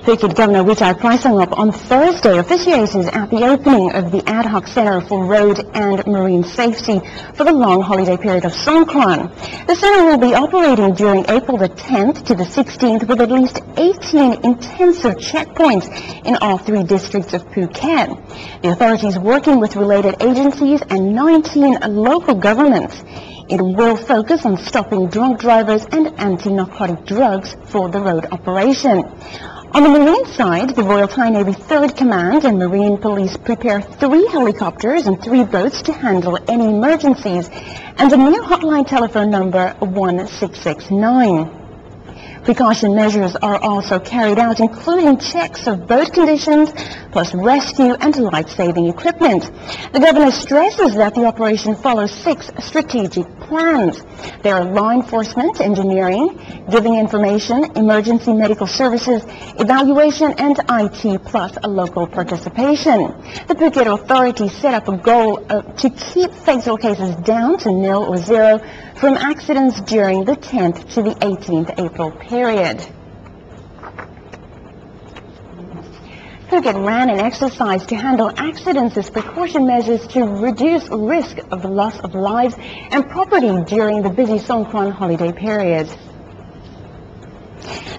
Phuket Governor Phang-Nga on Thursday officiated at the opening of the Ad Hoc Centre for Road and Marine Safety for the long holiday period of Songkran. The centre will be operating during April the 10th to the 16th with at least 18 intensive checkpoints in all 3 districts of Phuket. The authorities working with related agencies and 19 local governments. It will focus on stopping drunk drivers and anti-narcotic drugs for the road operation. On the marine side, the Royal Thai Navy 3rd Command and Marine Police prepare 3 helicopters and 3 boats to handle any emergencies, and a new hotline telephone number 1669. Precaution measures are also carried out, including checks of boat conditions, plus rescue and life-saving equipment. The governor stresses that the operation follows 6 strategic plans. There are law enforcement, engineering, giving information, emergency medical services, evaluation, and IT, plus a local participation. The Phuket authorities set up a goal to keep fatal cases down to 0 or 0 from accidents during the 10th to the 18th April period. Phuket ran an exercise to handle accidents as precaution measures to reduce risk of the loss of lives and property during the busy Songkran holiday period.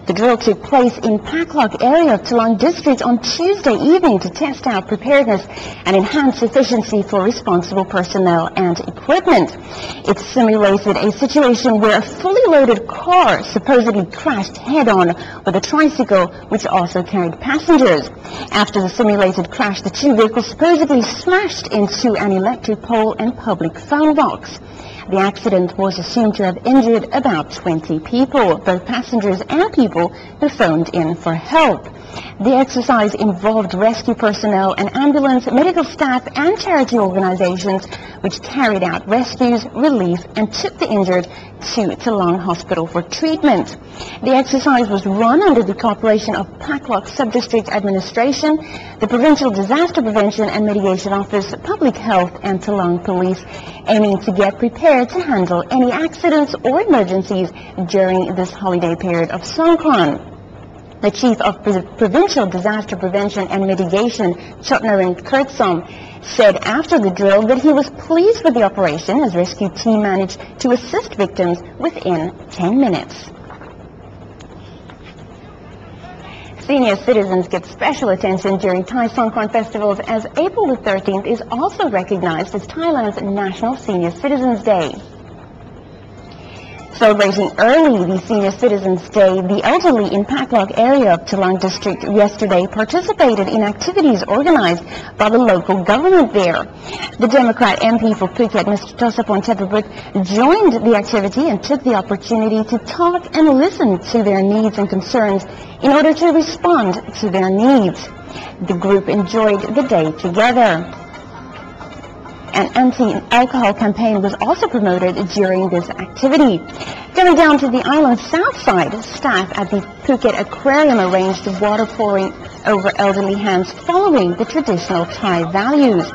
The drill took place in Paklok area of Talang district on Tuesday evening to test out preparedness and enhance efficiency for responsible personnel and equipment. It simulated a situation where a fully loaded car supposedly crashed head-on with a tricycle which also carried passengers. After the simulated crash, the 2 vehicles supposedly smashed into an electric pole and public phone box. The accident was assumed to have injured about 20 people, both passengers and people who phoned in for help. The exercise involved rescue personnel and ambulance, medical staff and charity organizations which carried out rescues, relief and took the injured to Talang Hospital for treatment. The exercise was run under the cooperation of Paklok Sub-District Administration, the Provincial Disaster Prevention and Mitigation Office, Public Health and Talang Police, aiming to get prepared to handle any accidents or emergencies during this holiday period of Songkran. The Chief of Provincial Disaster Prevention and Mitigation, Chotnarin Kurtsom, said after the drill that he was pleased with the operation as rescue team managed to assist victims within 10 minutes. Senior citizens get special attention during Thai Songkran festivals as April the 13th is also recognized as Thailand's National Senior Citizens Day. Celebrating early the Senior Citizens Day, the elderly in Paklok area of Talang district yesterday participated in activities organized by the local government there. The Democrat MP for Phuket, Mr. Tosapon Tepabut, joined the activity and took the opportunity to talk and listen to their needs and concerns in order to respond to their needs. The group enjoyed the day together. An anti-alcohol campaign was also promoted during this activity. Going down to the island's south side, staff at the Phuket Aquarium arranged water pouring over elderly hands following the traditional Thai values.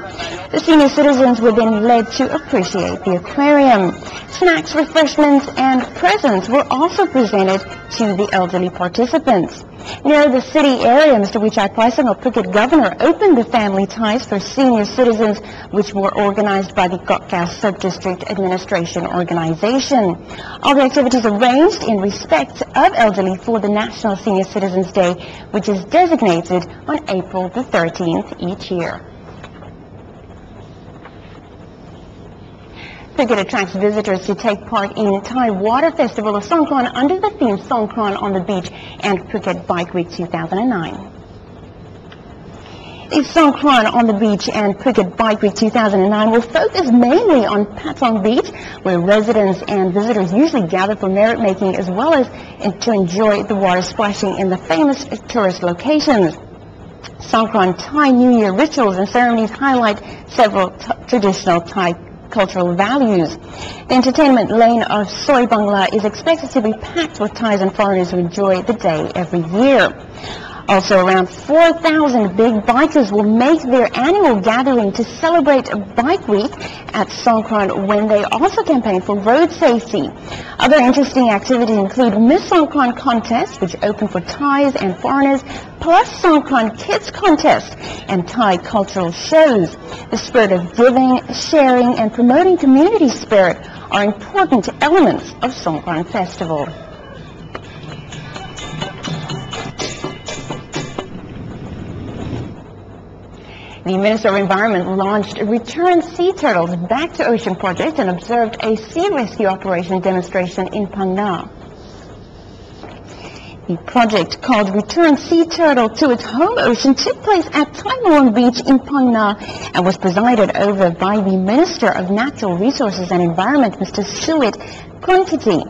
The senior citizens were then led to appreciate the aquarium. Snacks, refreshments and presents were also presented to the elderly participants. Near the city area, Mr. Phang-Nga, Phuket Governor, opened the Family Ties for Senior Citizens, which were organized by the Kokkas Sub-District Administration Organization. All the activities arranged in respect of elderly for the National Senior Citizens Day, which is designated on April the 13th each year. Phuket attracts visitors to take part in Thai Water Festival of Songkran under the theme Songkran on the Beach and Phuket Bike Week 2009. The Songkran on the Beach and Phuket Bike Week 2009 will focus mainly on Patong Beach, where residents and visitors usually gather for merit making as well as to enjoy the water splashing in the famous tourist locations. Songkran Thai New Year rituals and ceremonies highlight several traditional Thai cultural values. The entertainment lane of Soy Bangla is expected to be packed with Thais and foreigners who enjoy the day every year. Also, around 4,000 big bikers will make their annual gathering to celebrate Bike Week at Songkran, when they also campaign for road safety. Other interesting activities include Miss Songkran contest, which open for Thais and foreigners, plus Songkran Kids contest and Thai cultural shows. The spirit of giving, sharing, and promoting community spirit are important elements of Songkran Festival. The Minister of Environment launched Return Sea Turtles Back to Ocean project and observed a sea rescue operation demonstration in Phang-Nga. The project, called Return Sea Turtle to its home ocean, took place at Thai Beach in Phang-Nga and was presided over by the Minister of Natural Resources and Environment, Mr. Sulit Kunkiti.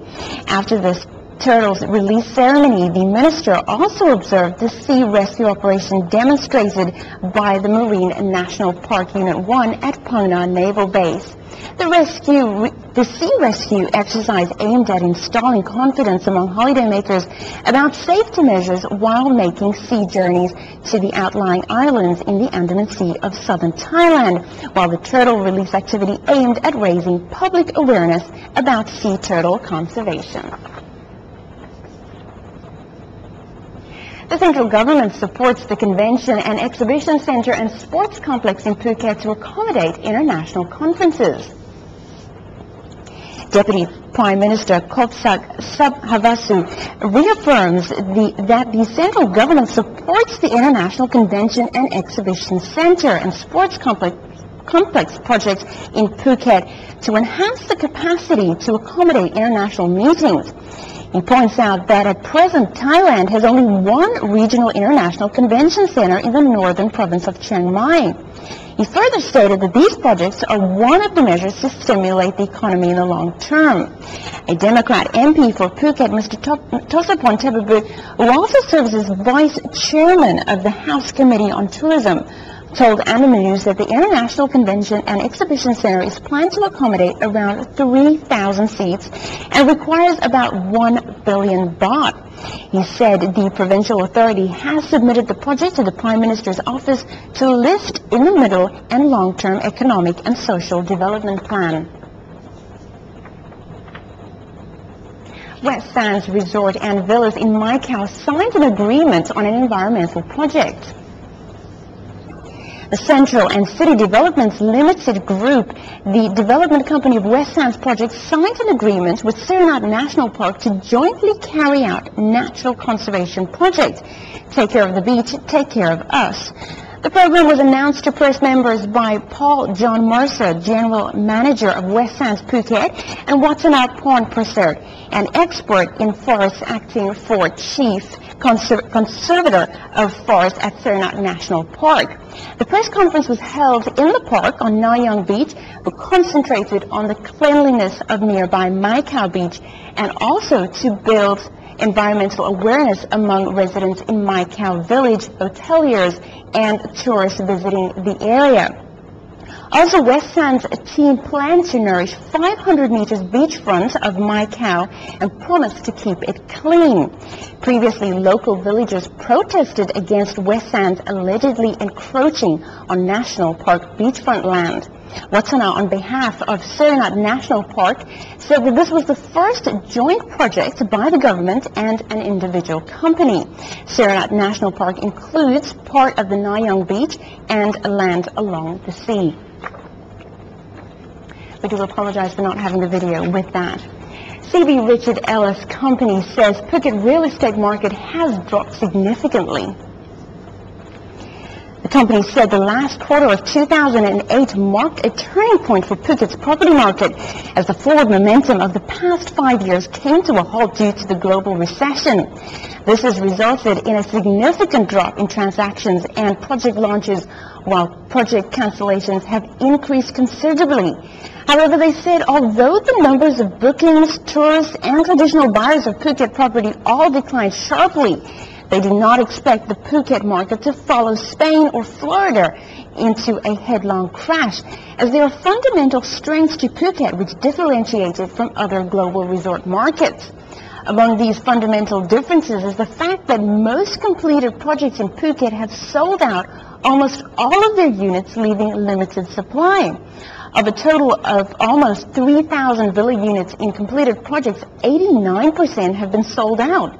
After this turtles release ceremony, the minister also observed the sea rescue operation demonstrated by the Marine National Park Unit 1 at Phang-Nga Naval Base. The sea rescue exercise aimed at installing confidence among holidaymakers about safety measures while making sea journeys to the outlying islands in the Andaman Sea of southern Thailand, while the turtle release activity aimed at raising public awareness about sea turtle conservation. The central government supports the Convention and Exhibition Centre and Sports Complex in Phuket to accommodate international conferences. Deputy Prime Minister Kopsak Sabhavasu reaffirms that the central government supports the International Convention and Exhibition Centre and Sports Complex projects in Phuket to enhance the capacity to accommodate international meetings. He points out that at present Thailand has only one regional international convention center in the northern province of Chiang Mai. He further stated that these projects are one of the measures to stimulate the economy in the long term. A Democrat MP for Phuket, Mr. Tosapon Tebabut, who also serves as vice chairman of the House Committee on Tourism, told Andaman News that the International Convention and Exhibition Center is planned to accommodate around 3,000 seats and requires about 1 billion baht. He said the provincial authority has submitted the project to the Prime Minister's office to list in the middle and long-term economic and social development plan. West Sands Resort and Villas in Mai Khao signed an agreement on an environmental project. The Central and City Developments Limited Group, the development company of West Sands Project, signed an agreement with Serenat National Park to jointly carry out natural conservation project. Take care of the beach, take care of us. The program was announced to press members by Paul John Mercer, General Manager of West Sands Phuket, and Watana Porn Prasad, an expert in forests acting for Chief Conservator of Forest at Serenat National Park. The press conference was held in the park on Nayang Beach, but concentrated on the cleanliness of nearby Mai Khao Beach and also to build environmental awareness among residents in Mai Khao Village, hoteliers, and tourists visiting the area. Also, West Sands team plans to nourish 500 meters beachfront of Mai Khao and promised to keep it clean. Previously, local villagers protested against West Sands allegedly encroaching on National Park beachfront land. Watana, on behalf of Serenat National Park, said that this was the first joint project by the government and an individual company. Serenat National Park includes part of the Nayang Beach and land along the sea. We do apologize for not having the video with that. CB Richard Ellis Company says Phuket real estate market has dropped significantly. The company said the last quarter of 2008 marked a turning point for Phuket's property market as the forward momentum of the past 5 years came to a halt due to the global recession. This has resulted in a significant drop in transactions and project launches, while project cancellations have increased considerably. However, they said although the numbers of bookings, tourists, and traditional buyers of Phuket property all declined sharply, they do not expect the Phuket market to follow Spain or Florida into a headlong crash, as there are fundamental strengths to Phuket which differentiate it from other global resort markets. Among these fundamental differences is the fact that most completed projects in Phuket have sold out almost all of their units, leaving limited supply. Of a total of almost 3,000 villa units in completed projects, 89% have been sold out.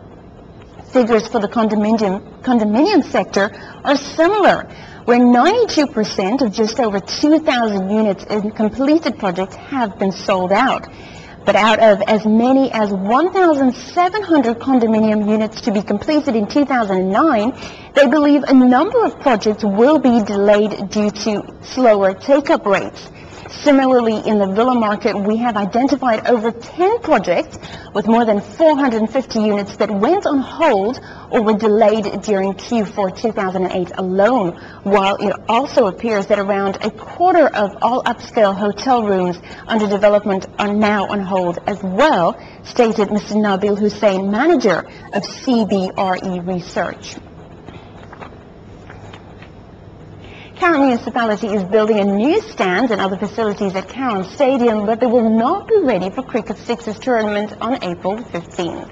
Figures for the condominium sector are similar, where 92% of just over 2,000 units in completed projects have been sold out. But out of as many as 1,700 condominium units to be completed in 2009, they believe a number of projects will be delayed due to slower take-up rates. Similarly, in the villa market, we have identified over 10 projects with more than 450 units that went on hold or were delayed during Q4 2008 alone, while it also appears that around a quarter of all upscale hotel rooms under development are now on hold as well, stated Mr. Nabil Hussain, manager of CBRE Research. Karen Municipality is building a new stand and other facilities at Karen Stadium, but they will not be ready for Cricket Sixes tournament on April 15th.